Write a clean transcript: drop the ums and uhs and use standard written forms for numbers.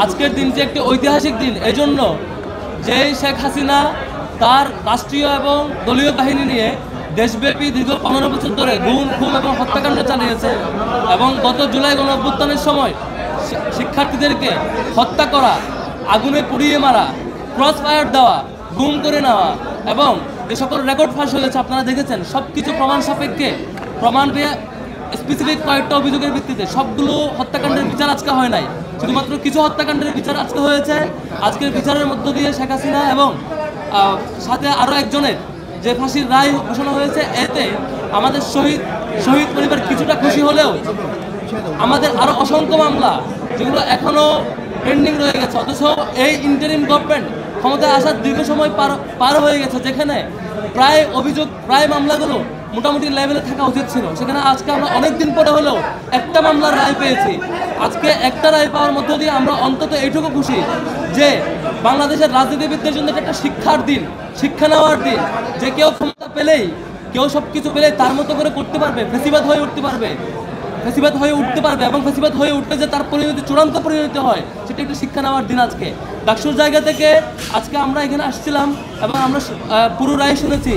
আজকের দিনটি একটি ঐতিহাসিক দিন। এজন্য যে শেখ হাসিনা তার রাষ্ট্রীয় এবং দলীয় বাহিনী নিয়ে দেশব্যাপী দীর্ঘ 15 বছর ধরে গুম খুন এবং হত্যাকাণ্ড চালিয়েছে এবং গত জুলাই গণঅভ্যুত্থানের সময় শিক্ষার্থীদেরকে হত্যা করা, আগুনে পুড়িয়ে মারা, ক্রস ফায়ার দেওয়া, গুম করে নেওয়া এবং যে সকল রেকর্ড ফাঁস হয়েছে আপনারা দেখেছেন, সব কিছু প্রমাণ সাপেক্ষে প্রমাণ পেয়ে স্পেসিফিক কয়েকটা অভিযোগের ভিত্তিতে সবগুলো হত্যাকাণ্ডের বিচার আজকে হয় নাই, শুধুমাত্র কিছু হত্যাকাণ্ডের বিচার আজকে হয়েছে। আজকের বিচারের মধ্য দিয়ে শেখ হাসিনা এবং সাথে আরও একজনের যে ফাঁসির রায় ঘোষণা হয়েছে, এতে আমাদের শহীদ পরিবার কিছুটা খুশি হলেও আমাদের আরও অসংখ্য মামলা যেগুলো এখনও পেন্ডিং রয়ে গেছে, অথচ এই ইন্টারিম গভর্নমেন্ট ক্ষমতায় আসার দীর্ঘ সময় পার হয়ে গেছে, যেখানে প্রায় মামলাগুলো মোটামুটি লেভেলে থাকা উচিত ছিল, সেখানে আজকে আমরা অনেক দিন পরে হলেও একটা মামলার রায় পেয়েছি। আজকে একটা রায় পাওয়ার মধ্য দিয়ে আমরা অন্তত এইটুকু খুশি যে বাংলাদেশের রাজনীতিবিদদের জন্য একটা শিক্ষার দিন, শিক্ষা নেওয়ার দিন, যে কেউ ক্ষমতা পেলেই, কেউ সব কিছু পেলেই তার মতো করে করতে পারবে, ফেসিবাদ হয়ে উঠতে পারবে এবং ফেসিবাদ হয়ে উঠতে যে তার পরিণতি চূড়ান্ত পরিণতি হয়, সেটা একটু শিক্ষা নেওয়ার দিন আজকে। ডাকসুর জায়গা থেকে আজকে আমরা এখানে আসছিলাম এবং আমরা পুরো রায় শুনেছি।